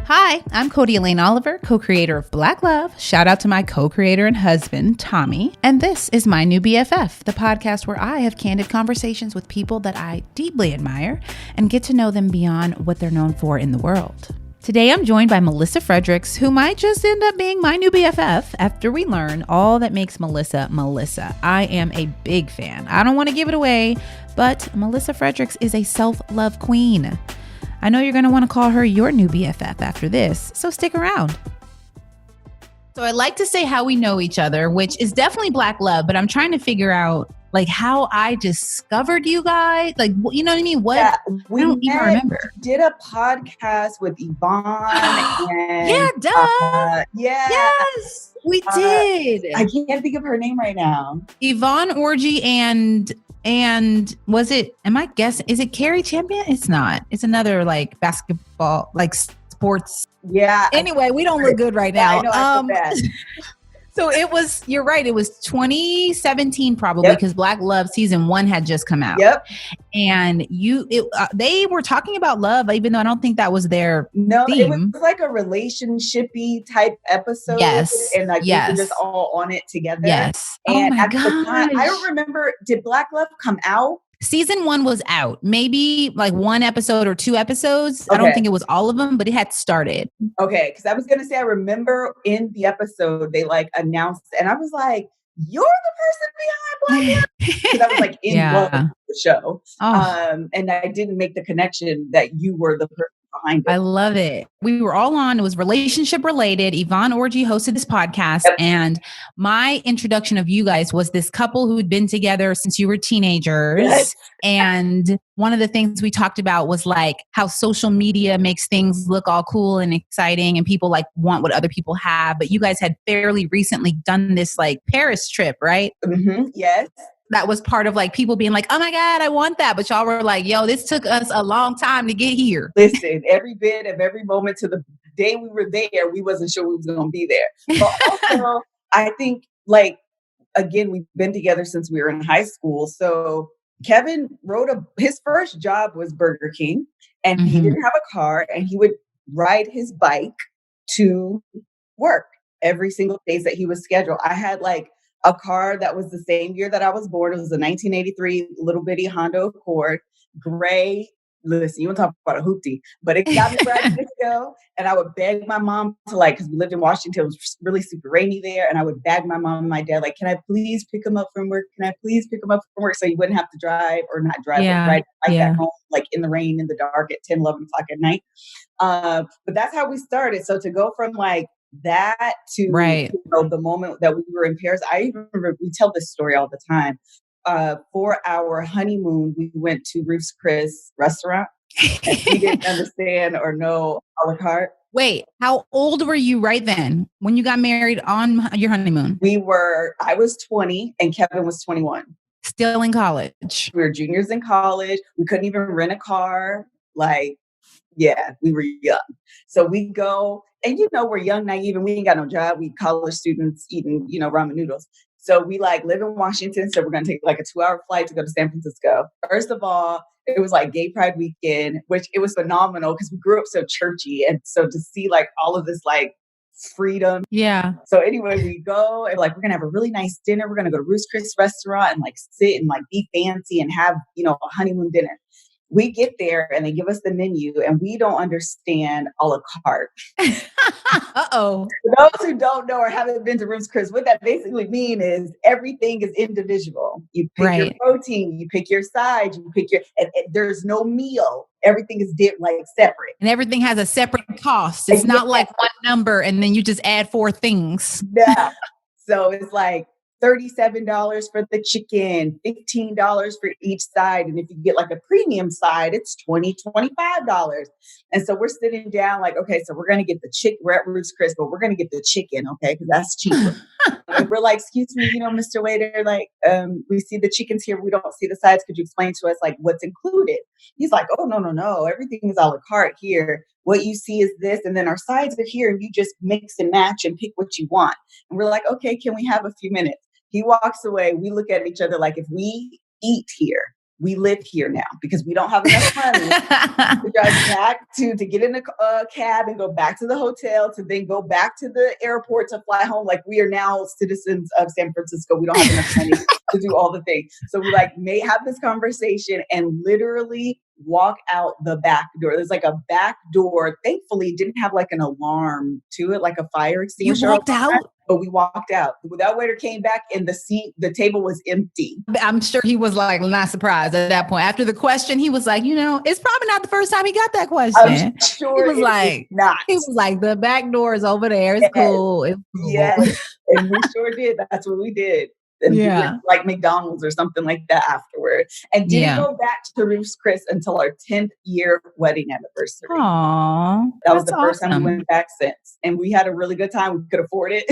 Hi, I'm Codie Elaine Oliver, co-creator of Black Love. Shout out to my co-creator and husband, Tommy. And this is My New BFF, the podcast where I have candid conversations with people that I deeply admire and get to know them beyond what they're known for in the world. Today, I'm joined by Melissa Fredericks, who might just end up being my new BFF after we learn all that makes Melissa, Melissa. I am a big fan. I don't want to give it away, but Melissa Fredericks is a self-love queen. I know you're going to want to call her your new BFF after this, so stick around. So I like to say how we know each other, which is definitely Black Love, but I'm trying to figure out like how I discovered you guys. Like, you know what I mean? What? Yeah, I don't even remember. Did a podcast with Yvonne. And, Yes, we did. I can't think of her name right now. Yvonne Orgy and was it, am I guessing, is it Carrie Champion? It's not. It's another like basketball, like sports. Yeah. Anyway, we don't look good right now. Yeah, I know, I feel bad. So it was, you're right. It was 2017 probably because Black Love season 1 had just come out. Yep. And they were talking about love, even though I don't think that was their theme. It was like a relationshipy type episode. Yes. And like we were just all on it together. Yes. And oh my at the time, I don't remember, did Black Love come out? Season 1 was out, maybe like 1 episode or 2 episodes. Okay. I don't think it was all of them, but it had started. Okay. Cause I was going to say, I remember in the episode, they like announced, and I was like, you're the person behind Black Love? Cause I was like in love with the show. Oh. And I didn't make the connection that you were the person behind it. I love it. We were all on, it was relationship related. Yvonne Orgy hosted this podcast. Yep. And my introduction of you guys was this couple who'd been together since you were teenagers. Yes. And one of the things we talked about was like how social media makes things look all cool and exciting and people like want what other people have. But you guys had fairly recently done this like Paris trip, right? Mm-hmm. Yes. That was part of like people being like, oh my God, I want that. But y'all were like, yo, this took us a long time to get here. Listen, every bit of every moment to the day we were there, we wasn't sure we was going to be there. But also, I think like, again, we've been together since we were in high school. So Kevin his first job was Burger King and he didn't have a car and he would ride his bike to work every single day that he was scheduled. I had like a car that was the same year that I was born. It was a 1983 little bitty Honda Accord, gray. Listen, you want to talk about a hoopty, but it got me ready to go. And I would beg my mom to like, because we lived in Washington, it was really super rainy there. And I would beg my mom and my dad, like, can I please pick him up from work? Can I please pick him up from work? So you wouldn't have to drive or not drive, right back home, like in the rain, in the dark at 10, 11 o'clock at night. But that's how we started. So to go from like that to the moment that we were in Paris, I even remember, we tell this story all the time. For our honeymoon, we went to Ruth's Chris restaurant. And we didn't understand or know a la carte. Wait, how old were you right then when you got married on your honeymoon? I was 20 and Kevin was 21. Still in college. We were juniors in college. We couldn't even rent a car. Like, yeah, we were young. So we go, and we're young, naive, and we ain't got no job. We college students eating, ramen noodles. So we like live in Washington. So we're going to take like a 2-hour flight to go to San Francisco. First of all, it was like Gay Pride weekend, which it was phenomenal because we grew up so churchy. And so to see like all of this like freedom. Yeah. So anyway, we go and like, we're going to have a really nice dinner. We're going to go to Ruth's Chris restaurant and like sit and like be fancy and have, a honeymoon dinner. We get there and they give us the menu and we don't understand a la carte. Uh-oh. For those who don't know or haven't been to Ruth's Chris, what that basically means is everything is individual. You pick your protein, you pick your sides, you pick and there's no meal. Everything is like separate. And everything has a separate cost. It's not like one number and then you just add 4 things. Yeah. So it's like $37 for the chicken, $15 for each side. And if you get like a premium side, it's $20, $25. And so we're sitting down like, okay, so we're going to get the chicken. We're at Ruth's Chris, but we're going to get the chicken. Okay. Cause that's cheaper. We're like, excuse me, Mr. Waiter, like, we see the chickens here. We don't see the sides. Could you explain to us like what's included? He's like, oh, no. Everything is a la carte here. What you see is this. And then our sides are here and you just mix and match and pick what you want. And we're like, okay, can we have a few minutes? He walks away. We look at each other like, if we eat here, we live here now because we don't have enough money to drive back to get in a cab and go back to the hotel to then go back to the airport to fly home. Like, we are now citizens of San Francisco. We don't have enough money to do all the things. So we may have this conversation and literally walk out the back door. There's like a back door. Thankfully, it didn't have like an alarm to it, like a fire extinguisher. You walked out? But we walked out. That waiter came back and the table was empty. I'm sure he was like not surprised at that point. After the question, he was like, it's probably not the first time he got that question. I'm sure he was like, not. He was like, the back door is over there. It's cool. It's cool. Yes. And we sure did. That's what we did. And we went like McDonald's or something like that afterward. And didn't go back to Ruth's Chris until our 10th year wedding anniversary. Aww, that was the first time we went back since. And we had a really good time. We could afford it.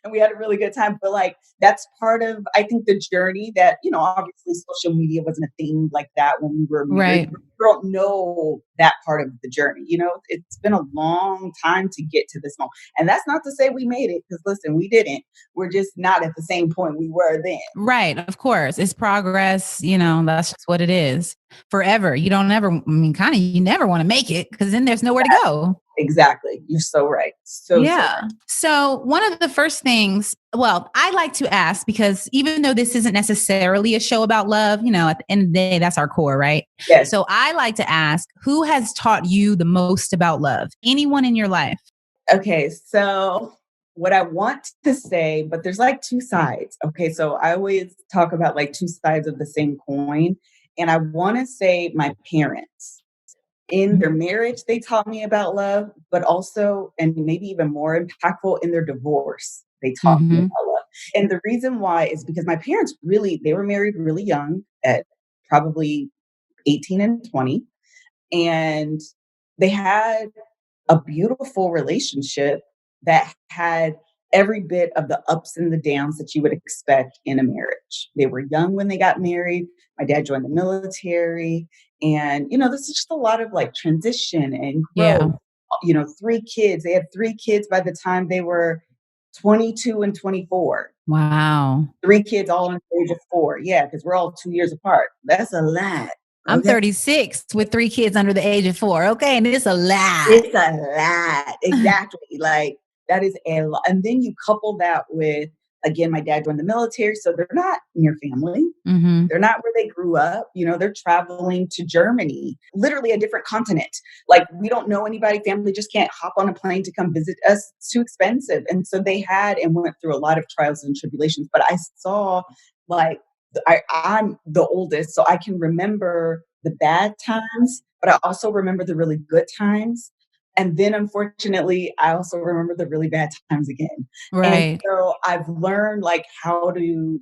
And we had a really good time. But like, that's part of, I think, the journey that, obviously social media wasn't a thing like that when we were married. Right. We don't know that part of the journey. It's been a long time to get to this moment. And that's not to say we made it, because listen, we didn't. We're just not at the same point we were then. Right. Of course. It's progress. That's just what it is. Forever. You don't ever, you never want to make it, because then there's nowhere to go. Exactly. You're so right. So right. So one of the first things, I like to ask, because even though this isn't necessarily a show about love, at the end of the day, that's our core, right? Yes. So I like to ask, who has taught you the most about love? Anyone in your life? Okay. So what I want to say, but there's like two sides. Okay. So I always talk about like two sides of the same coin. And I want to say my parents. In their marriage, they taught me about love, but also, and maybe even more impactful, in their divorce, they taught me about love. And the reason why is because my parents they were married really young, at probably 18 and 20. And they had a beautiful relationship that had every bit of the ups and the downs that you would expect in a marriage. They were young when they got married. My dad joined the military. And, this is just a lot of like transition and growth. Yeah. 3 kids. They had 3 kids by the time they were 22 and 24. Wow. 3 kids all in the age of 4. Yeah, because we're all 2 years apart. That's a lot. I'm 36 with 3 kids under the age of 4. Okay. And it's a lot. It's a lot. Exactly. Like, that is a lot. And then you couple that with, again, my dad joined the military, so they're not near family. Mm-hmm. They're not where they grew up. They're traveling to Germany, literally a different continent. Like, we don't know anybody. Family just can't hop on a plane to come visit us. It's too expensive. And so they had and went through a lot of trials and tribulations. But I saw, like, I'm the oldest, so I can remember the bad times, but I also remember the really good times. And then, unfortunately, I also remember the really bad times again. Right. And so I've learned like how to,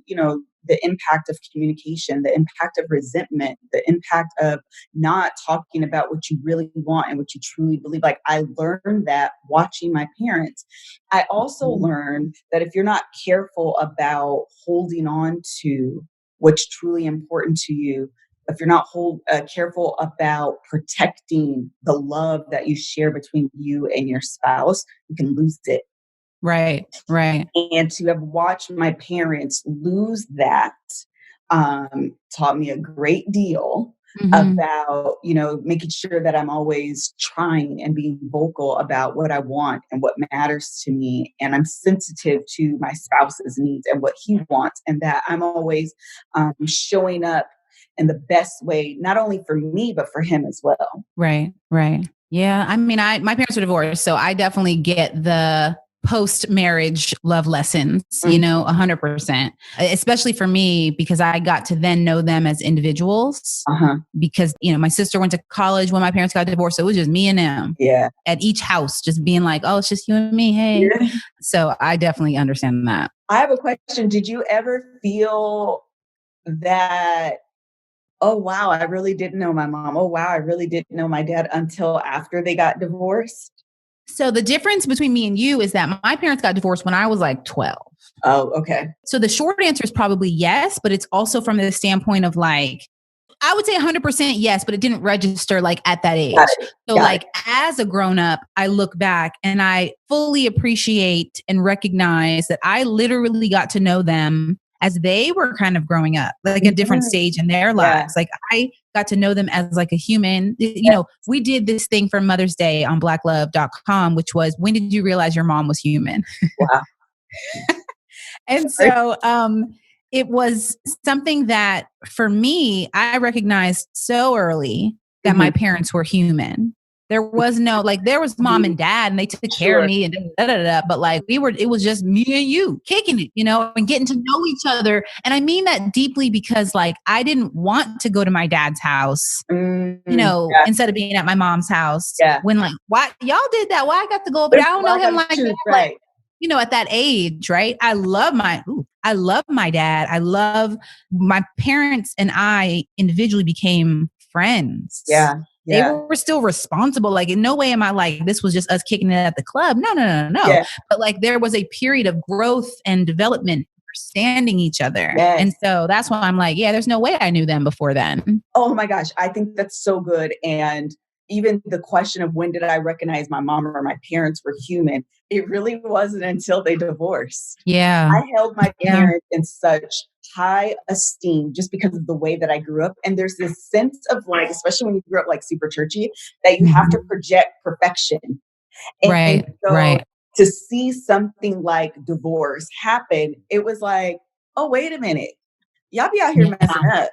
the impact of communication, the impact of resentment, the impact of not talking about what you really want and what you truly believe. Like, I learned that watching my parents. I also learned that if you're not careful about holding on to what's truly important to you, if you're not careful about protecting the love that you share between you and your spouse, you can lose it. Right, right. And to have watched my parents lose that taught me a great deal about, making sure that I'm always trying and being vocal about what I want and what matters to me. And I'm sensitive to my spouse's needs and what he wants, and that I'm always showing up in the best way, not only for me, but for him as well. Right, right. Yeah. My parents were divorced, so I definitely get the post-marriage love lessons, 100%, especially for me, because I got to then know them as individuals because, my sister went to college when my parents got divorced. So it was just me and them at each house, just being like, oh, it's just you and me. Hey. Yeah. So I definitely understand that. I have a question. Did you ever feel that, oh, wow, I really didn't know my mom. Oh, wow, I really didn't know my dad until after they got divorced? So the difference between me and you is that my parents got divorced when I was like 12. Oh, okay. So the short answer is probably yes, but it's also from the standpoint of like, I would say 100% yes, but it didn't register like at that age. So like as a grown up, I look back and I fully appreciate and recognize that I literally got to know them as they were kind of growing up, like a different stage in their lives. Like I got to know them as like a human. You know, we did this thing for Mother's Day on blacklove.com, which was, when did you realize your mom was human? Wow. And so it was something that for me, I recognized so early that my parents were human. There was no, like, there was mom and dad and they took care of me and but like it was just me and you kicking it, you know, and getting to know each other. And I mean that deeply because like, I didn't want to go to my dad's house, you know, instead of being at my mom's house when like, why y'all did that? Why I got to go, but I don't know him like that. Like, you know, at that age, right? I love my dad. I love my parents, and I individually became friends. They were still responsible. Like in no way am I like, this was just us kicking it at the club. No. But like there was a period of growth and development, understanding each other. And so that's why I'm like, there's no way I knew them before then. Oh my gosh. I think that's so good. And even the question of when did I recognize my mom or my parents were human, it really wasn't until they divorced. I held my parents in such high esteem just because of the way that I grew up. And there's this sense of like, especially when you grew up like super churchy, that you have to project perfection. And so to see something like divorce happen, it was like, oh, wait a minute. Y'all be out here messing up.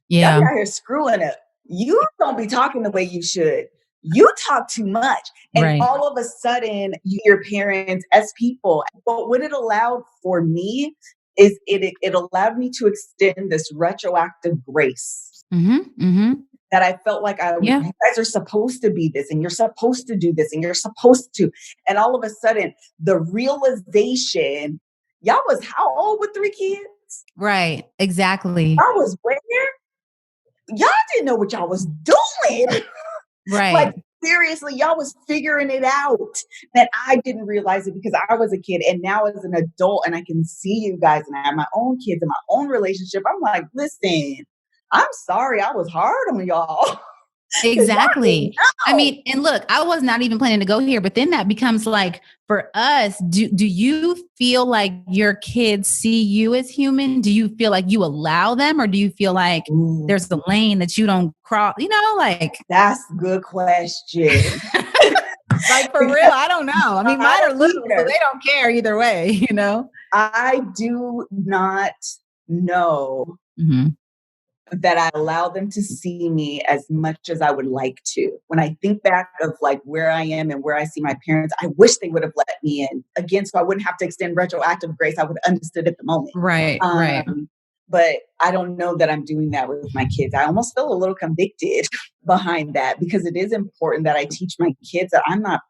Y'all be out here screwing up. You don't be talking the way you should. You talk too much. And all of a sudden, your parents as people. But what it allowed for me is it allowed me to extend this retroactive grace. That I felt like you guys are supposed to be this, and you're supposed to do this, and you're supposed to. And all of a sudden, the realization, y'all was how old with 3 kids? Right. Exactly. I was where? Y'all didn't know what y'all was doing. Like, seriously, y'all was figuring it out that I didn't realize it because I was a kid. And now as an adult, and I can see you guys, and I have my own kids and my own relationship, I'm like, listen, I'm sorry I was hard on y'all. Exactly. I mean, and look, I was not even planning to go here, but then that becomes like, for us, do you feel like your kids see you as human? Do you feel like you allow them, or do you feel like there's the lane that you don't cross? You know, like, that's a good question. Like, for real, I don't know. I mean, mine are little, so they don't care either way, you know? I do not know that I allow them to see me as much as I would like to. When I think back of like where I am and where I see my parents, I wish they would have let me in again, so I wouldn't have to extend retroactive grace. I would have understood at the moment. Right. But I don't know that I'm doing that with my kids. I almost feel a little convicted behind that, because it is important that I teach my kids that I'm not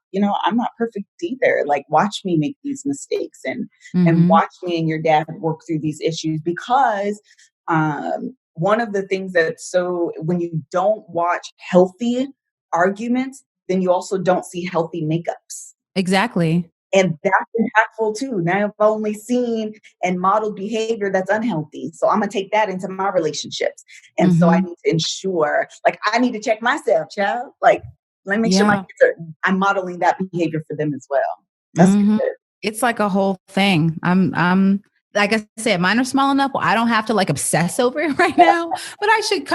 perfect either. Like, watch me make these mistakes and watch me and your dad work through these issues, because one of the things when you don't watch healthy arguments, then you also don't see healthy makeups. Exactly. And that's impactful too. Now I've only seen and modeled behavior that's unhealthy. So I'm going to take that into my relationships. And so I need to ensure, like, I need to check myself, child. Like, let me make sure I'm modeling that behavior for them as well. That's good. It's like a whole thing. I'm like I said, mine are small enough. I don't have to like obsess over it right now, but I should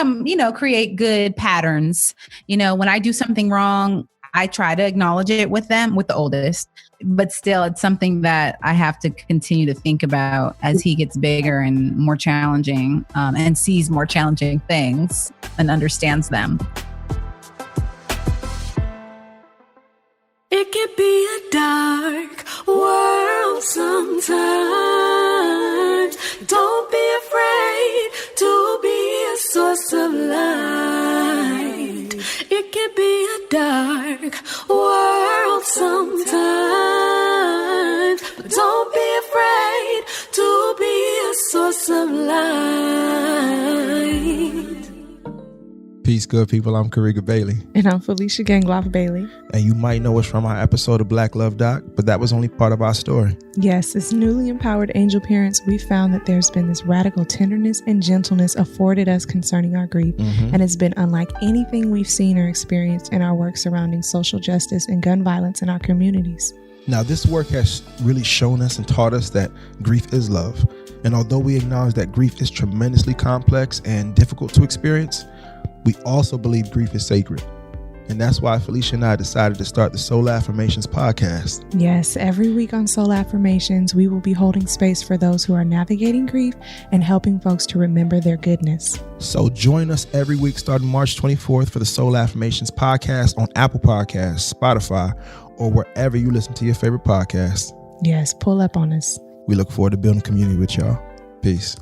create good patterns. You know, when I do something wrong, I try to acknowledge it with them, with the oldest, but still it's something that I have to continue to think about as he gets bigger and more challenging, and sees more challenging things and understands them. It can be a dark world sometimes. Don't be afraid to be a source of light. It can be a dark world sometimes. But don't be afraid to be a source of light. Peace, good people. I'm Kariga Bailey. And I'm Felicia Gangloff Bailey. And you might know us from our episode of Black Love Doc, but that was only part of our story. Yes, as newly empowered angel parents, we found that there's been this radical tenderness and gentleness afforded us concerning our grief. And it's been unlike anything we've seen or experienced in our work surrounding social justice and gun violence in our communities. Now, this work has really shown us and taught us that grief is love. And although we acknowledge that grief is tremendously complex and difficult to experience, we also believe grief is sacred. And that's why Felicia and I decided to start the Soul Affirmations podcast. Yes, every week on Soul Affirmations, we will be holding space for those who are navigating grief and helping folks to remember their goodness. So join us every week starting March 24th for the Soul Affirmations podcast on Apple Podcasts, Spotify, or wherever you listen to your favorite podcasts. Yes, pull up on us. We look forward to building community with y'all. Peace.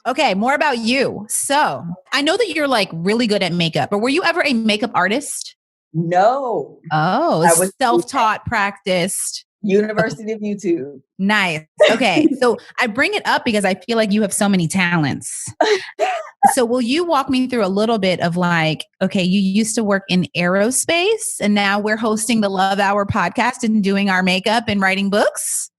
Okay, more about you. So I know that you're like really good at makeup, but were you ever a makeup artist? No. Oh, I was self-taught, practiced. University of YouTube. Nice. Okay. So I bring it up because I feel like you have so many talents. So will you walk me through a little bit of like, okay, you used to work in aerospace and now we're hosting the Love Hour podcast and doing our makeup and writing books?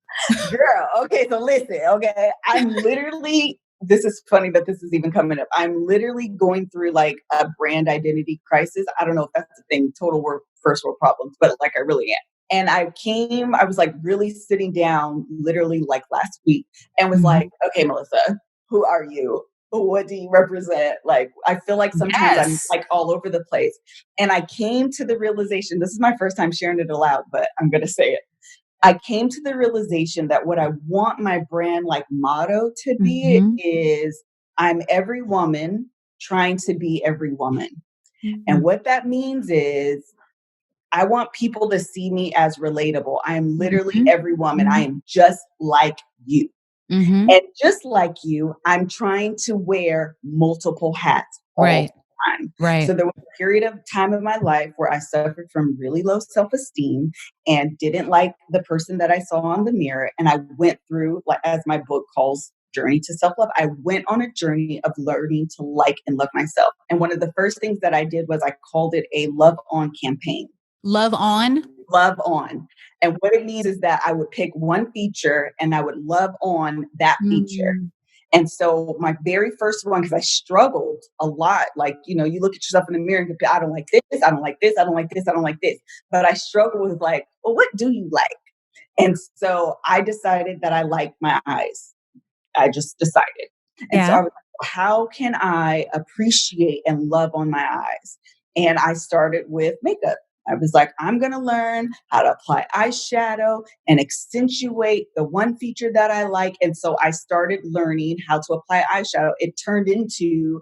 Girl, okay, so listen, okay. I'm literally, this is funny that this is even coming up. I'm literally going through like a brand identity crisis. I don't know if that's the thing, total first world problems, but like I really am. And I was like really sitting down literally like last week and was like, okay, Melissa, who are you? What do you represent? Like, I feel like sometimes I'm like all over the place. And I came to the realization, this is my first time sharing it aloud, but I'm going to say it. I came to the realization that what I want my brand like motto to be is I'm every woman trying to be every woman. And what that means is I want people to see me as relatable. I am literally every woman. I am just like you. And just like you, I'm trying to wear multiple hats all the time. Right. So there was a period of time in my life where I suffered from really low self-esteem and didn't like the person that I saw on the mirror. And I went through, like as my book calls, Journey to Self-Love. I went on a journey of learning to like and love myself. And one of the first things that I did was I called it a Love On campaign. Love on? Love on. And what it means is that I would pick one feature and I would love on that feature. And so my very first one, because I struggled a lot, like, you know, you look at yourself in the mirror and go, I don't like this, I don't like this, I don't like this, I don't like this. But I struggled with like, well, what do you like? And so I decided that I liked my eyes. I just decided. And so I was like, how can I appreciate and love on my eyes? And I started with makeup. I was like, I'm going to learn how to apply eyeshadow and accentuate the one feature that I like. And so I started learning how to apply eyeshadow. It turned into,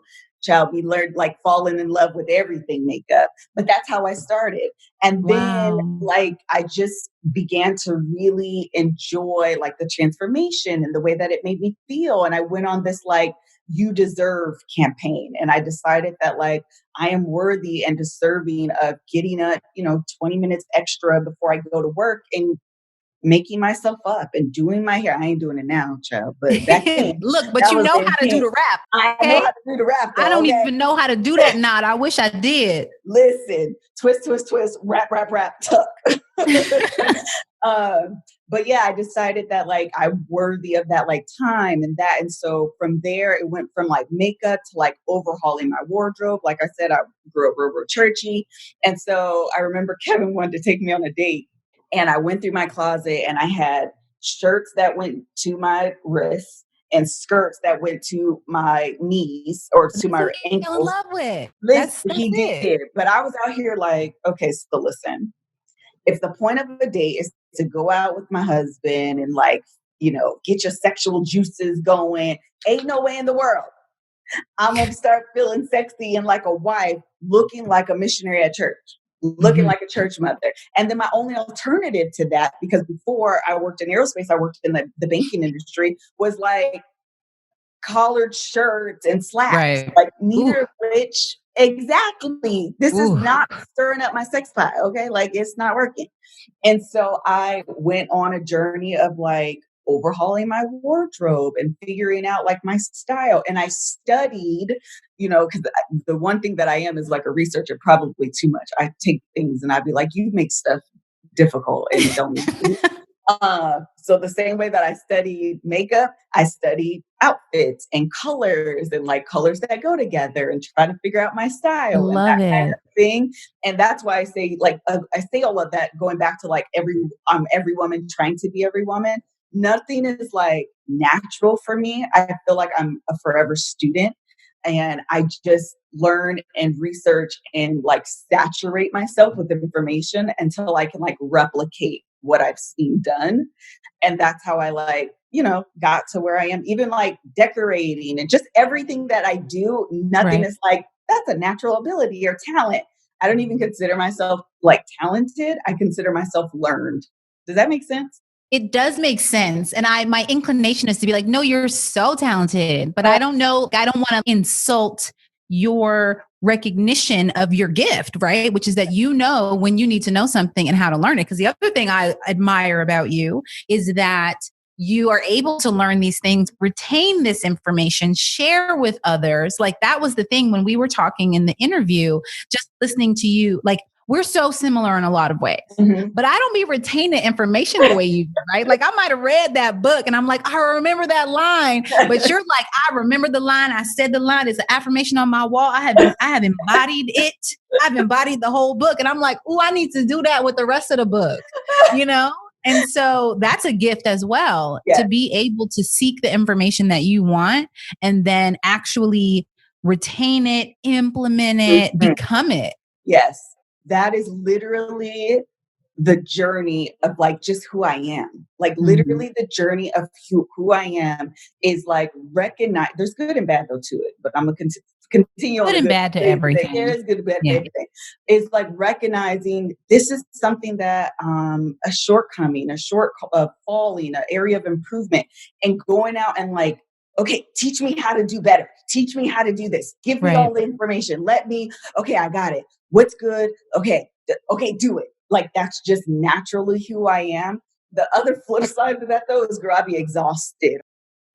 we learned like falling in love with everything makeup. But that's how I started. And then like, I just began to really enjoy like the transformation and the way that it made me feel. And I went on this like, you deserve campaign. And I decided that like, I am worthy and deserving of getting 20 minutes extra before I go to work and making myself up and doing my hair. I ain't doing it now, child, but back then. Look, but you know how to do the rap. I know how to do the rap. Though, I don't even know how to do that knot. I wish I did. Listen, twist, twist, twist, rap, rap, rap, tuck. But yeah, I decided that like I'm worthy of that like time and that. And so from there, it went from like makeup to like overhauling my wardrobe. Like I said, I grew up real churchy. And so I remember Kevin wanted to take me on a date and I went through my closet and I had shirts that went to my wrists and skirts that went to my knees or to my ankles. In love with. Listen, he did. But I was out here like, okay, so listen, if the point of a date is to go out with my husband and like, get your sexual juices going, ain't no way in the world I'm going to start feeling sexy and like a wife looking like a missionary at church, looking like a church mother. And then my only alternative to that, because before I worked in aerospace, I worked in the banking industry, was like collared shirts and slacks, like neither of which, exactly, this is not stirring up my sex pot, okay? Like it's not working. And so I went on a journey of like overhauling my wardrobe and figuring out like my style. And I studied, because the one thing that I am is like a researcher, probably too much. I take things and I'd be like, you make stuff difficult and don't So the same way that I studied makeup, I studied outfits and colors and like colors that go together and try to figure out my style and Love that kind it. of thing. And that's why I say like, I say all of that going back to like every woman trying to be every woman. Nothing is like natural for me. I feel like I'm a forever student and I just learn and research and like saturate myself with information until I can like replicate what I've seen done. And that's how I like, got to where I am, even like decorating and just everything that I do. Nothing is like, that's a natural ability or talent. I don't even consider myself like talented. I consider myself learned. Does that make sense? It does make sense. And my inclination is to be like, no, you're so talented, but I don't know. I don't want to insult your recognition of your gift, right? Which is that when you need to know something and how to learn it. Because the other thing I admire about you is that you are able to learn these things, retain this information, share with others. Like that was the thing when we were talking in the interview, just listening to you, like we're so similar in a lot of ways, but I don't be retaining information the way you do, right? Like I might've read that book and I'm like, I remember that line, but you're like, I remember the line. I said the line. It's an affirmation on my wall. I have embodied it. I've embodied the whole book. And I'm like, oh, I need to do that with the rest of the book, And so that's a gift as well, to be able to seek the information that you want and then actually retain it, implement it, become it. Yes. That is literally the journey of like just who I am. Like literally the journey of who I am is like recognize there's good and bad though to it, but I'm going to continue on. Good and bad to everything. There's good and bad to everything. It's like recognizing this is something that a shortcoming, falling, an area of improvement, and going out and like, okay, teach me how to do better. Teach me how to do this. Give me all the information. Okay, I got it. What's good? Okay, do it. Like, that's just naturally who I am. The other flip side of that, though, is girl, I'd be exhausted.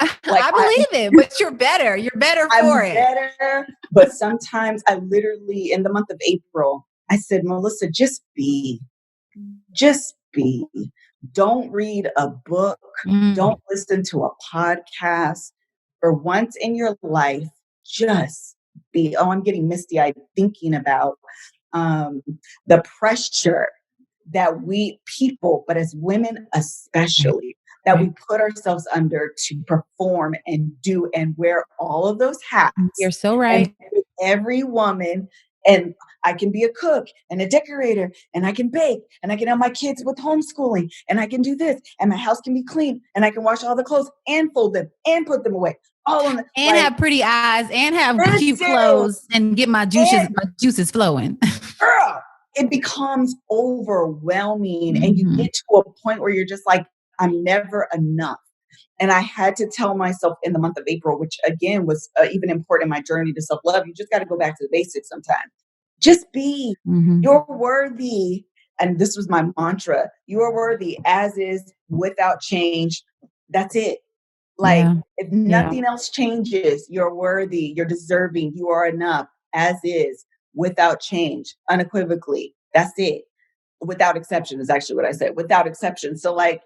Like, I believe it, but you're better. You're better for it. Better, but sometimes I literally, in the month of April, I said, Melissa, just be. Just be. Don't read a book. Don't listen to a podcast. For once in your life, just be. Oh, I'm getting misty-eyed thinking about the pressure that we people, but as women especially, that we put ourselves under to perform and do and wear all of those hats. You're so right. And every woman, and I can be a cook and a decorator and I can bake and I can help my kids with homeschooling and I can do this and my house can be clean and I can wash all the clothes and fold them and put them away. All on the, and have pretty eyes and have cute clothes and get my juices flowing. Girl, it becomes overwhelming and you get to a point where you're just like, I'm never enough. And I had to tell myself in the month of April, which again was even important in my journey to self-love. You just got to go back to the basics sometimes. Just be. You're worthy. And this was my mantra. You are worthy as is, without change. That's it. Like if nothing else changes, you're worthy, you're deserving, you are enough as is, without change, unequivocally. That's it. Without exception is actually what I said. Without exception. So like,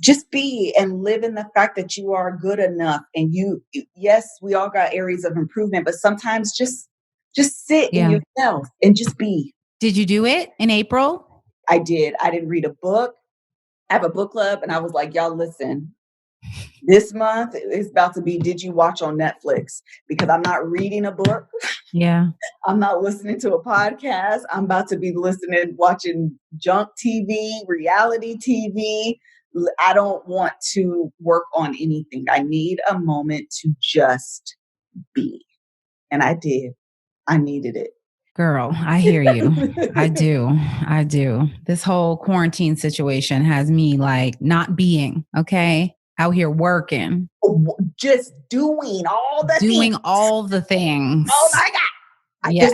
just be and live in the fact that you are good enough. And yes, we all got areas of improvement, but sometimes just sit in yourself and just be. Did you do it in April? I did. I didn't read a book. I have a book club and I was like, y'all listen, this month is about to be, did you watch on Netflix? Because I'm not reading a book. Yeah. I'm not listening to a podcast. I'm about to be watching junk TV, reality TV. I don't want to work on anything. I need a moment to just be. And I did. I needed it. Girl, I hear you. I do. This whole quarantine situation has me like not being, okay? Out here working. Just doing all the things. Oh my God.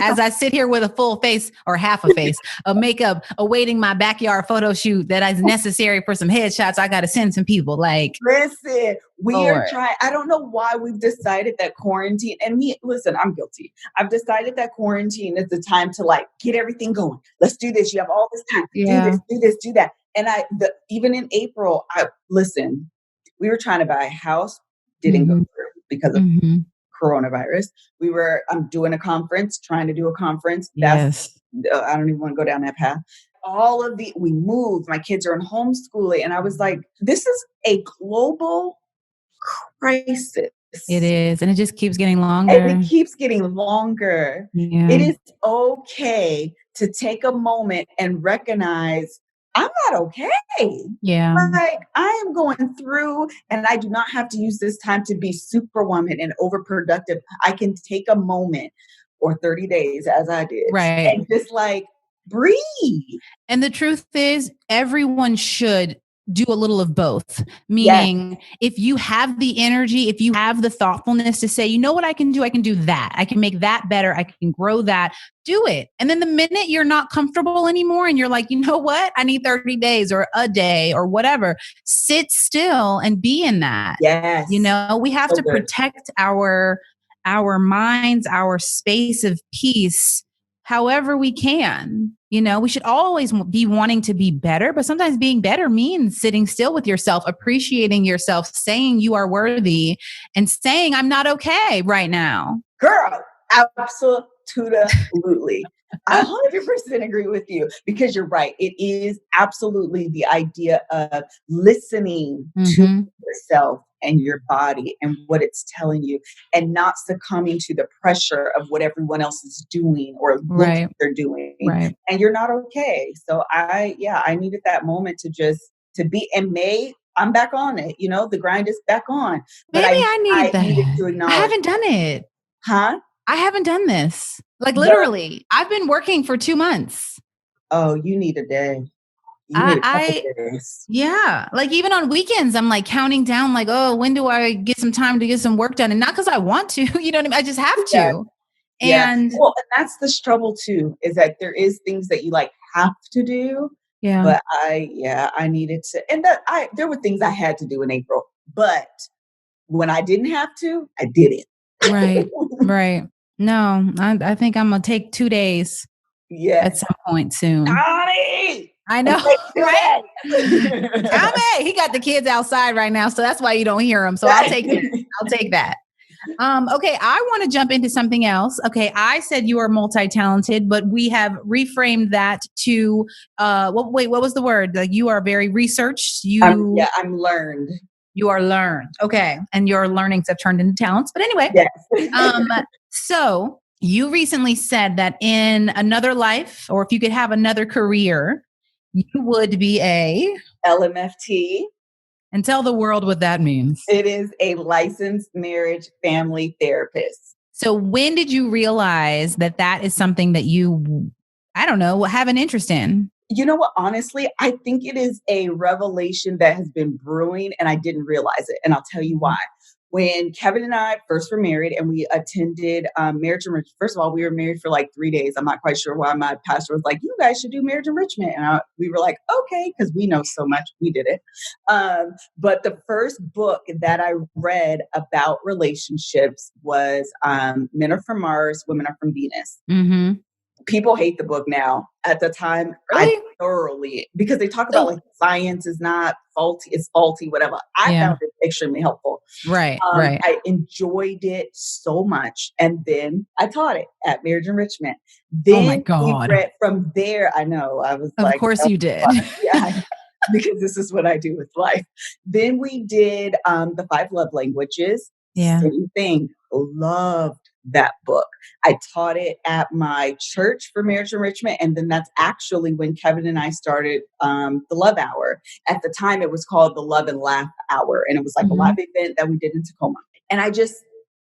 As I sit here with a full face or half a face of makeup, awaiting my backyard photo shoot that is necessary for some headshots. I got to send some people. Like, listen, are trying. I don't know why we've decided that quarantine. And listen, I'm guilty. I've decided that quarantine is the time to like get everything going. Let's do this. You have all this time. Do this, do that. And even in April, we were trying to buy a house, didn't go through because of coronavirus. I'm doing a conference, trying to do a conference. Yes. I don't even want to go down that path. We moved, my kids are in homeschooling. And I was like, this is a global crisis. It is. And it just keeps getting longer. And it keeps getting longer. Yeah. It is okay to take a moment and recognize I'm not okay. Yeah. Like I am going through, and I do not have to use this time to be superwoman and overproductive. I can take a moment or 30 days as I did. Right. And just like breathe. And the truth is everyone should do a little of both. Meaning if you have the energy, if you have the thoughtfulness to say, you know what I can do? I can do that. I can make that better. I can grow that. Do it. And then the minute you're not comfortable anymore and you're like, you know what? I need 30 days or a day or whatever. Sit still and be in that. Yes. You know, we have to protect our minds, our space of peace, however we can. You know, we should always be wanting to be better, but sometimes being better means sitting still with yourself, appreciating yourself, saying you are worthy and saying, I'm not okay right now. Girl, absolutely. I 100% agree with you because you're right. It is absolutely the idea of listening to yourself and your body and what it's telling you and not succumbing to the pressure of what everyone else is doing or what they're doing. Right. And you're not okay. So I needed that moment to be, and I'm back on it. You know, the grind is back on. But Maybe I need that. needed to acknowledge. I haven't done it. Huh? I haven't done this. Like literally, I've been working for 2 months. Oh, you need a day. You need a couple days. Yeah. Like even on weekends, I'm like counting down like, oh, when do I get some time to get some work done? And not because I want to, you know what I mean? I just have to. Yeah. And well, and that's the trouble too, is that there is things that you like have to do. Yeah. But I needed to, and there were things I had to do in April, but when I didn't have to, I did it. Right. Right. No, I think I'm going to take 2 days. Yeah. At some point soon. Tommy! I know. Right? Tommy, he got the kids outside right now. So that's why you don't hear him. So I'll take it. I'll take that. Okay. I want to jump into something else. Okay. I said you are multi-talented, but we have reframed that to, what was the word? Like you are very researched. I'm learned. You are learned. Okay. And your learnings have turned into talents. But anyway, so you recently said that in another life, or if you could have another career, you would be a LMFT. And tell the world what that means. It is a licensed marriage family therapist. So when did you realize that that is something that you, I don't know, have an interest in? You know what? Honestly, I think it is a revelation that has been brewing and I didn't realize it. And I'll tell you why. When Kevin and I first were married and we attended marriage enrichment, first of all, we were married for like 3 days. I'm not quite sure why my pastor was like, you guys should do marriage enrichment. And we were like, okay, because we know so much. We did it. But the first book that I read about relationships was Men Are From Mars, Women Are From Venus. Mm-hmm. People hate the book now. At the time, really? I thoroughly, because they talk about like science is not faulty, it's faulty, whatever. I found it extremely helpful. Right. I enjoyed it so much. And then I taught it at Marriage Enrichment. Then oh my God. we read from there. I know. I was of like, of course you did. Yeah. Because this is what I do with life. Then we did the 5 love languages. Yeah. Same thing. Loved that book. I taught it at my church for marriage enrichment. And then that's actually when Kevin and I started the Love Hour. At the time, it was called the Love and Laugh Hour. And it was like a live event that we did in Tacoma. And I just,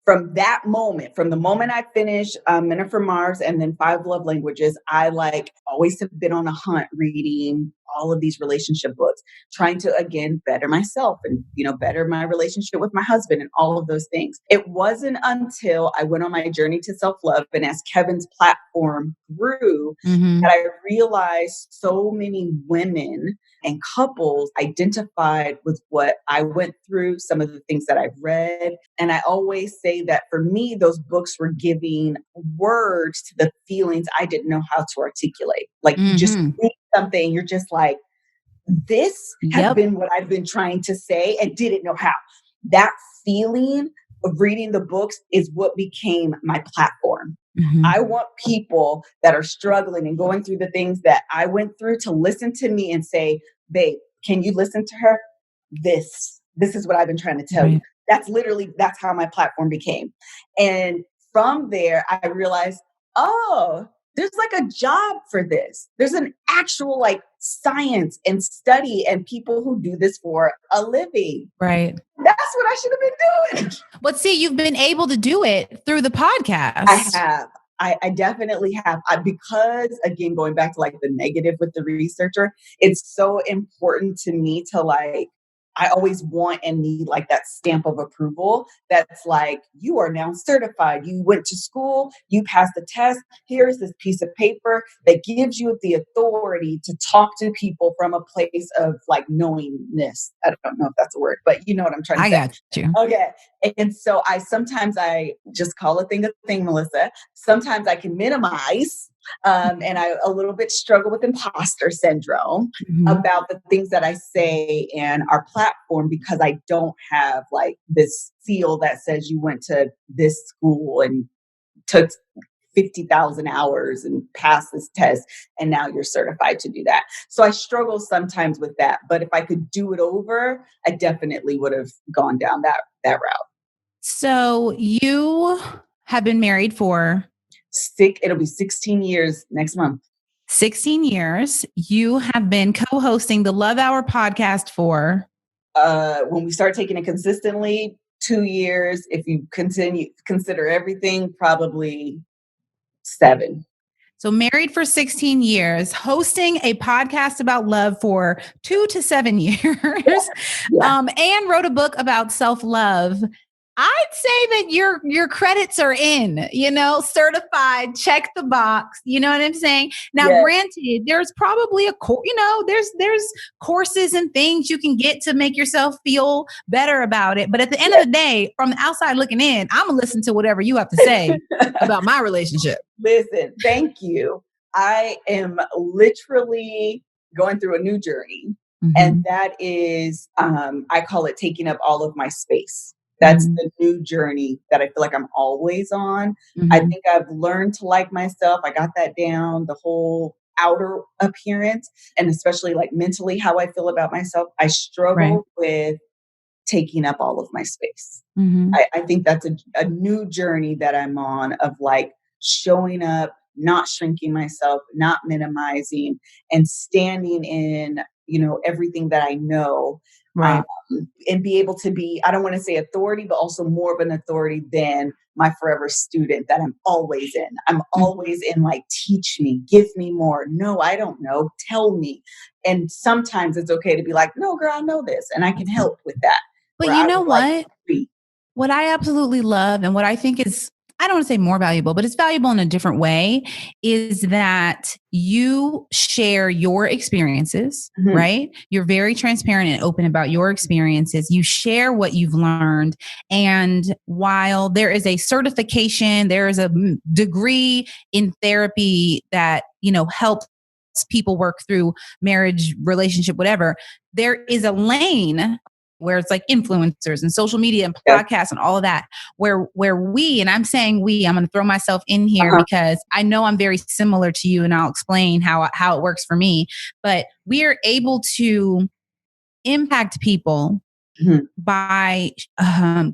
from the moment I finished Men Are From Mars and then 5 love languages, I like always have been on a hunt reading all of these relationship books, trying to, again, better myself and, better my relationship with my husband and all of those things. It wasn't until I went on my journey to self-love and as Kevin's platform grew that I realized so many women and couples identified with what I went through, some of the things that I've read. And I always say that for me, those books were giving words to the feelings I didn't know how to articulate. Like you just read something, you're just like, this has been what I've been trying to say and didn't know how. That feeling of reading the books is what became my platform. Mm-hmm. I want people that are struggling and going through the things that I went through to listen to me and say, babe, can you listen to her? This is what I've been trying to tell you. That's how my platform became. And from there, I realized, oh, there's like a job for this. There's an actual like science and study and people who do this for a living. Right. That's what I should have been doing. But see, you've been able to do it through the podcast. I have. I definitely have. Because, again, going back to like the negative with the researcher, it's so important to me to like, I always want and need like that stamp of approval. That's like, you are now certified. You went to school, you passed the test. Here's this piece of paper that gives you the authority to talk to people from a place of like knowingness. I don't know if that's a word, but you know what I'm trying to say. I got you. Okay. And so sometimes I just call a thing, Melissa. Sometimes I can minimize. And I a little bit struggle with imposter syndrome about the things that I say and our platform, because I don't have like this seal that says you went to this school and took 50,000 hours and passed this test and now you're certified to do that. So I struggle sometimes with that. But if I could do it over, I definitely would have gone down that route. So you have been married for it'll be 16 years next month. 16 years. You have been co-hosting the Love Hour podcast for when we start taking it consistently, 2 years. If you consider everything, probably 7. So married for 16 years, hosting a podcast about love for 2 to 7 years, and wrote a book about self-love. I'd say that your credits are in, certified, check the box. You know what I'm saying? Now, granted, there's probably there's courses and things you can get to make yourself feel better about it. But at the end of the day, from the outside looking in, I'm going to listen to whatever you have to say about my relationship. Listen, thank you. I am literally going through a new journey. And that is, I call it taking up all of my space. That's the new journey that I feel like I'm always on. I think I've learned to like myself. I got that down, the whole outer appearance, and especially like mentally how I feel about myself. I struggle with taking up all of my space. I think that's a new journey that I'm on of like showing up, not shrinking myself, not minimizing, and standing in, everything that I know. Right. And be able to be, I don't want to say authority, but also more of an authority than my forever student that I'm always in. I'm always in like, teach me, give me more. No, I don't know. Tell me. And sometimes it's okay to be like, no, girl, I know this and I can help with that. But you know what? What I absolutely love and what I think is, I don't want to say more valuable, but it's valuable in a different way, is that you share your experiences, right? You're very transparent and open about your experiences. You share what you've learned. And while there is a certification, there is a degree in therapy that, helps people work through marriage, relationship, whatever, there is a lane where it's like influencers and social media and podcasts and all of that, where we, and I'm saying we, I'm going to throw myself in here because I know I'm very similar to you and I'll explain how it works for me, but we are able to impact people by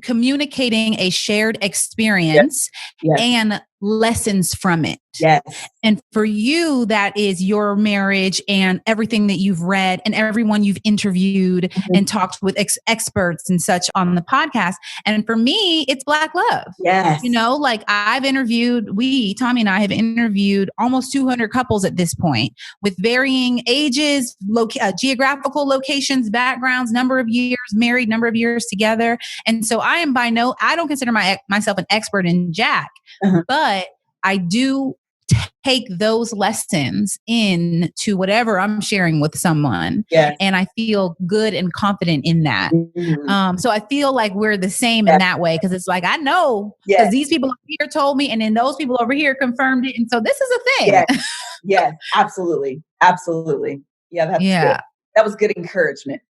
communicating a shared experience and lessons from it. Yes. And for you, that is your marriage and everything that you've read and everyone you've interviewed and talked with experts and such on the podcast. And for me, it's Black love. Yes. Like Tommy and I have interviewed almost 200 couples at this point with varying ages, geographical locations, backgrounds, number of years married, number of years together. And so I don't consider myself an expert in Jack, but I do take those lessons into whatever I'm sharing with someone. Yes. And I feel good and confident in that. So I feel like we're the same in that way. Cause it's like, I know because these people over here told me, and then those people over here confirmed it. And so this is a thing. Yes, absolutely. Absolutely. Yeah. That's good. That was good encouragement.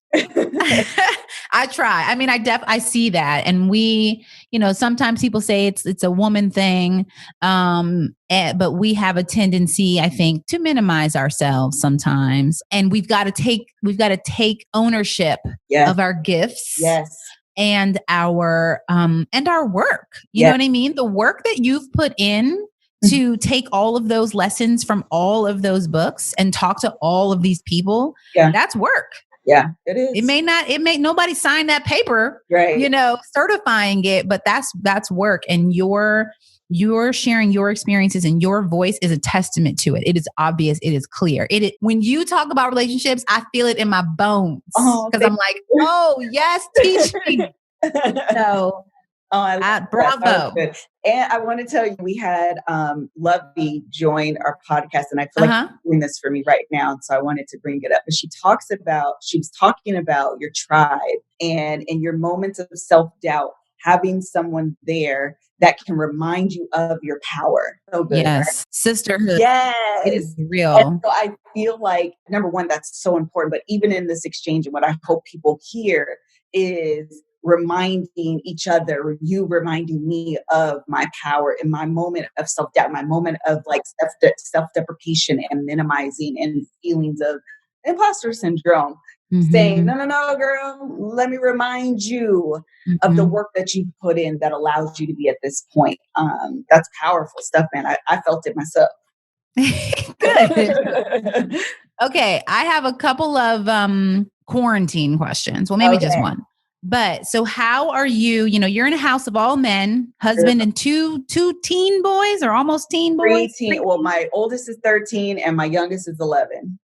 I try. I mean, I see that. And we, sometimes people say it's a woman thing. But we have a tendency, I think, to minimize ourselves sometimes. And we've got to take ownership Yes. of our gifts. Yes. And our work. You Yes. know what I mean? The work that you've put in to take all of those lessons from all of those books and talk to all of these people. Yeah. That's work. Yeah, it is. It may nobody sign that paper, right? Certifying it, but that's work. And you're sharing your experiences, and your voice is a testament to it. It is obvious. It is clear. When you talk about relationships, I feel it in my bones because I'm like, oh yes, teach me. So, bravo. And I want to tell you, we had Lovey join our podcast, and I feel like she's doing this for me right now. So I wanted to bring it up. But she was talking about your tribe and in your moments of self-doubt, having someone there that can remind you of your power. So good. Yes. Right? Sisterhood. Yes. It is real. And so I feel like, number one, that's so important. But even in this exchange, and what I hope people hear is reminding each other, you reminding me of my power in my moment of self-doubt, my moment of like self-deprecation and minimizing and feelings of imposter syndrome. Saying, no, girl, let me remind you of the work that you put in that allows you to be at this point. That's powerful stuff, man. I felt it myself. Good. Okay. I have a couple of quarantine questions. Well, maybe just one. But so how are you? You're in a house of all men, husband and two teen boys or almost teen boys? Well, my oldest is 13 and my youngest is 11.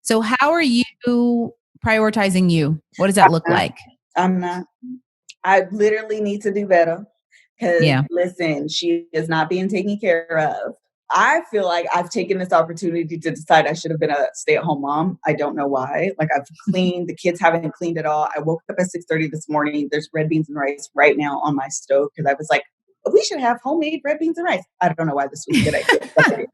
So how are you prioritizing you? What does that look like? I'm not. I literally need to do better because listen, she is not being taken care of. I feel like I've taken this opportunity to decide I should have been a stay-at-home mom. I don't know why. Like I've cleaned, the kids haven't cleaned at all. I woke up at 6:30 this morning. There's red beans and rice right now on my stove because I was like, we should have homemade red beans and rice. I don't know why this was a good idea.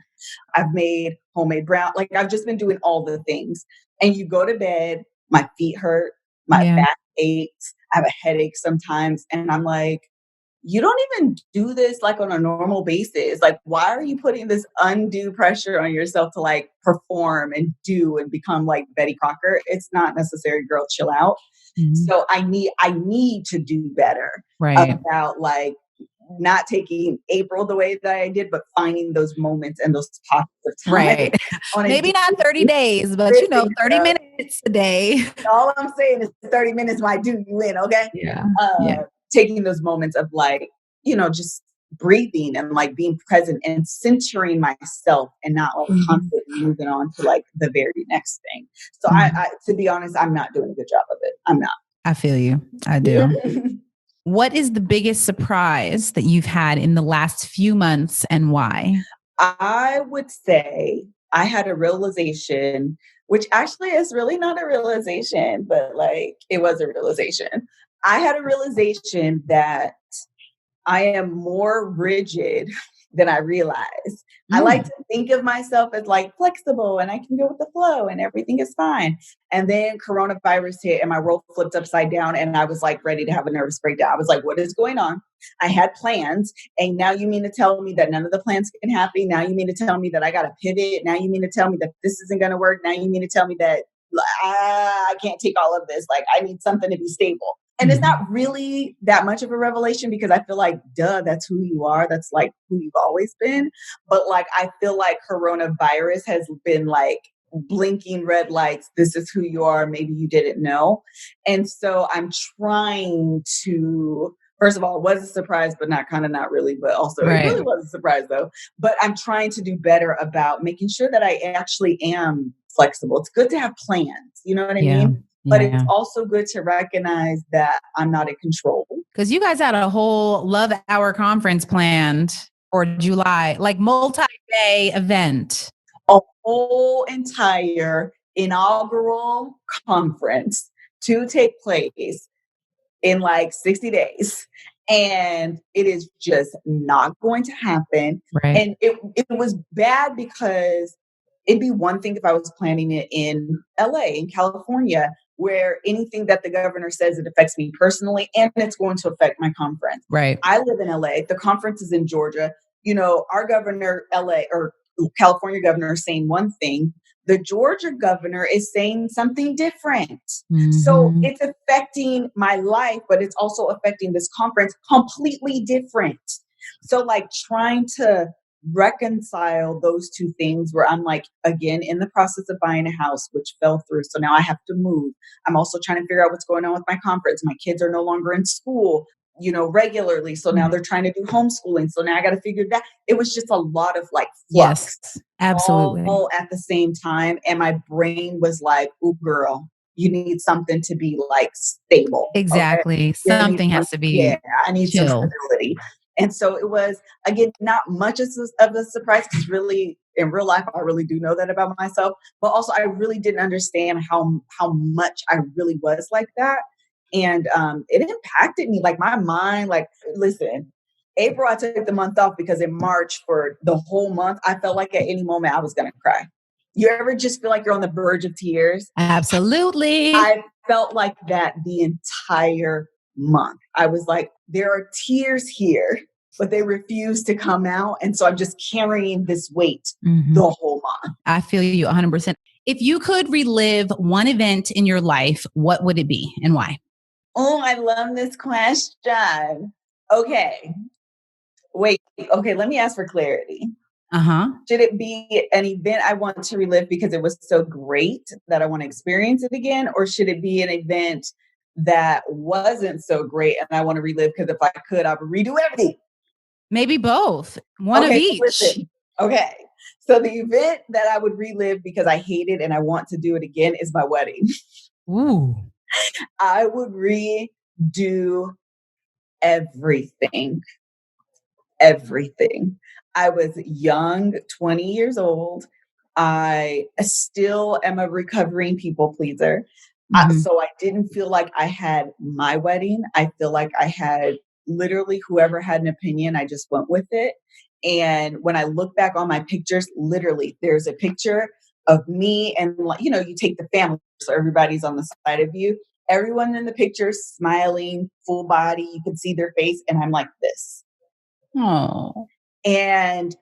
I've made homemade brown. Like I've just been doing all the things. And you go to bed, my feet hurt, my back aches, I have a headache sometimes. And I'm like, you don't even do this like on a normal basis. Like, why are you putting this undue pressure on yourself to like perform and do and become like Betty Crocker? It's not necessary, girl, chill out. So I need to do better about like not taking April the way that I did, but finding those moments and those pockets of time. Right. Maybe not 30 days, but 30 minutes a day. All I'm saying is 30 minutes might do you in, okay? Yeah. Taking those moments of like, just breathing and like being present and centering myself and not like constantly moving on to like the very next thing. So I, to be honest, I'm not doing a good job of it. I'm not. I feel you. I do. What is the biggest surprise that you've had in the last few months and why? I would say I had a realization, which actually is really not a realization, but like it was a realization. I had a realization that I am more rigid than I realized. I like to think of myself as like flexible and I can go with the flow and everything is fine. And then coronavirus hit and my world flipped upside down and I was like ready to have a nervous breakdown. I was like, what is going on? I had plans and now you mean to tell me that none of the plans can happen? Now you mean to tell me that I got to pivot? Now you mean to tell me that this isn't going to work? Now you mean to tell me that I can't take all of this. Like I need something to be stable. And it's not really that much of a revelation because I feel like, that's who you are. That's like who you've always been. But like, I feel like coronavirus has been like blinking red lights. This is who you are. Maybe you didn't know. And so I'm trying to, first of all, it was a surprise, but not really, but also it really was a surprise though. But I'm trying to do better about making sure that I actually am flexible. It's good to have plans. You know what I mean? But it's also good to recognize that I'm not in control. Because you guys had a whole Love Hour conference planned for July, like multi-day event. A whole entire inaugural conference to take place in like 60 days. And it is just not going to happen. Right. And it was bad because it'd be one thing if I was planning it in LA, in California, where anything that the governor says, it affects me personally and it's going to affect my conference. Right. I live in LA. The conference is in Georgia. You know, our governor, LA or California governor is saying one thing. The Georgia governor is saying something different. So it's affecting my life, but it's also affecting this conference completely different. So like trying to reconcile those two things where I'm like, again, in the process of buying a house, which fell through. So now I have to move. I'm also trying to figure out what's going on with my conference. My kids are no longer in school, you know, regularly. So now they're trying to do homeschooling. So now I got to figure that. It was just a lot of like flux. Yes, absolutely. All at the same time. And my brain was like, ooh, girl, you need something to be like stable. Exactly. Okay? Something has to be Yeah, I need chill. some stability. And so it was, again, not much of a surprise because really in real life, I really do know that about myself. But also I really didn't understand how much I really was like that. And it impacted me, like my mind, like, listen, April, I took the month off because in March for the whole month, I felt like at any moment I was going to cry. You ever just feel like you're on the verge of tears? Absolutely. I felt like that the entire month. I was like, there are tears here, but they refuse to come out. And so I'm just carrying this weight the whole month. I feel you 100%. If you could relive one event in your life, what would it be and why? Oh, I love this question. Okay. Wait. Okay. Let me ask for clarity. Should it be an event I want to relive because it was so great that I want to experience it again? Or should it be an event that wasn't so great and I want to relive because if I could, I would redo everything? Maybe both. One of each. Listen. Okay. So the event that I would relive because I hate it and I want to do it again is my wedding. Ooh. I would redo everything. Everything. I was young, 20 years old. I still am a recovering people pleaser. So I didn't feel like I had my wedding. I feel like I had literally whoever had an opinion, I just went with it. And when I look back on my pictures, literally there's a picture of me and, you know, you take the family, so everybody's on the side of you. Everyone in the picture smiling, full body, you can see their face. And I'm like this. Oh. And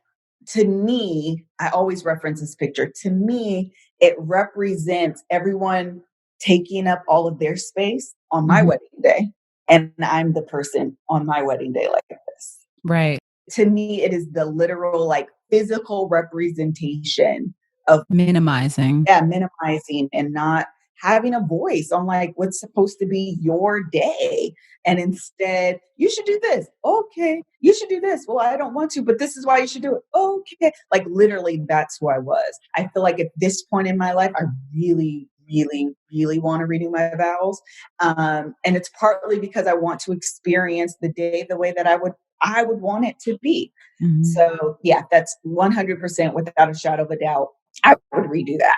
to me, I always reference this picture. To me, it represents everyone taking up all of their space on my wedding day. And I'm the person on my wedding day like this. Right. To me, it is the literal, like physical representation of minimizing. Yeah, minimizing and not having a voice on like what's supposed to be your day. And instead, you should do this. Okay. You should do this. Well, I don't want to, but this is why you should do it. Okay. Like literally, that's who I was. I feel like at this point in my life, I really, really, really want to renew my vows. And it's partly because I want to experience the day the way that I would want it to be. So yeah, that's 100% without a shadow of a doubt. I would redo that.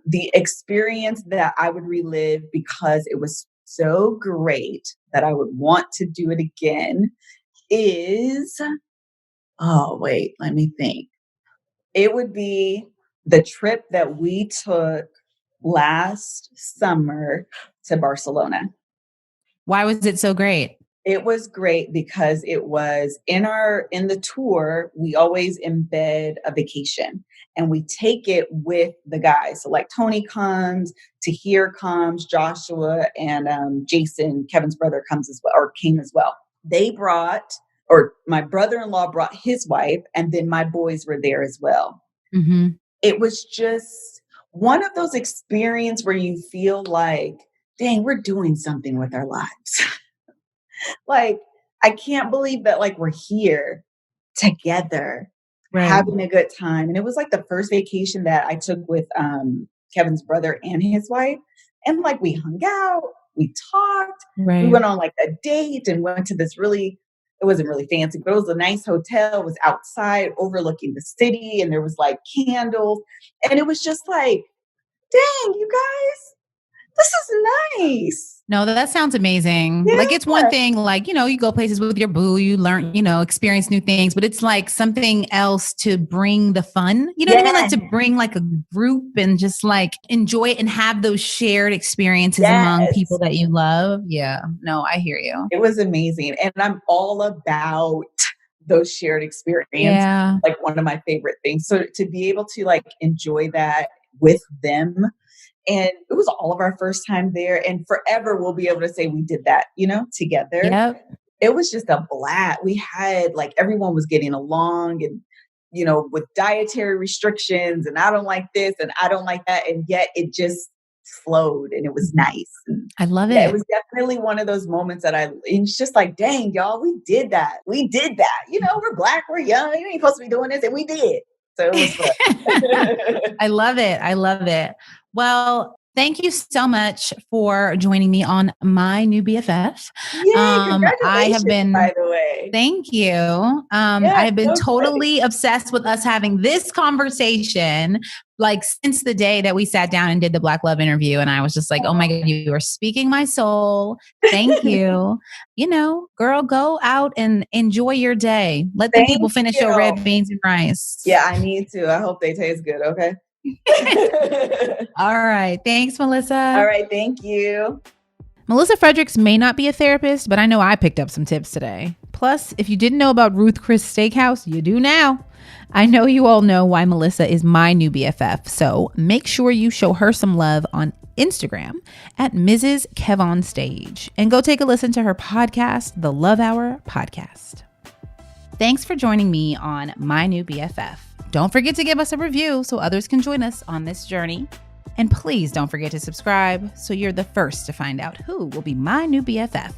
The experience that I would relive because it was so great that I would want to do it again is, oh, wait, let me think. It would be the trip that we took last summer to Barcelona. Why was it so great? It was great because it was in the tour, we always embed a vacation and we take it with the guys. So like Tony comes, Tahir comes, Joshua and Jason, Kevin's brother came as well. My brother-in-law brought his wife and then my boys were there as well. It was just one of those experiences where you feel like, dang, we're doing something with our lives. Like, I can't believe that like we're here together, having a good time. And it was like the first vacation that I took with Kevin's brother and his wife. And like we hung out, we talked, we went on like a date and went to this it wasn't really fancy, but it was a nice hotel. It was outside overlooking the city and there was like candles. And it was just like, dang, you guys, this is nice. No, that sounds amazing. Yeah. Like, it's one thing, like, you know, you go places with your boo, you learn, you know, experience new things, but it's like something else to bring the fun, you know what I mean? Like to bring like a group and just like enjoy it and have those shared experiences among people that you love. Yeah. No, I hear you. It was amazing. And I'm all about those shared experiences. Yeah. Like one of my favorite things. So to be able to like enjoy that with them. And it was all of our first time there. And forever we'll be able to say we did that, you know, together. Yep. It was just a blast. We had like everyone was getting along and, you know, with dietary restrictions and I don't like this and I don't like that. And yet it just flowed and it was nice. And I love it. It was definitely one of those moments that it's just like, dang, y'all, we did that. We did that. You know, we're Black, we're young. You ain't supposed to be doing this. And we did. So it was fun. I love it. I love it. Well, thank you so much for joining me on My New BFF. Yay, congratulations, I have been, by the way. Thank you. I have been totally obsessed with us having this conversation, like since the day that we sat down and did the Black Love interview. And I was just like, oh my God, you are speaking my soul. Thank you. You know, girl, go out and enjoy your day. Let the people finish your red beans and rice. Yeah, I need to. I hope they taste good. Okay. All right. Thanks, Melissa. All right. Thank you. Melissa Fredericks may not be a therapist, but I know I picked up some tips today. Plus, if you didn't know about Ruth Chris Steakhouse, you do now. I know you all know why Melissa is my new BFF, so make sure you show her some love on Instagram at Mrs. kevonstage and go take a listen to her podcast, The Love Hour Podcast. Thanks for joining me on My New BFF. Don't forget to give us a review so others can join us on this journey. And please don't forget to subscribe so you're the first to find out who will be my new BFF.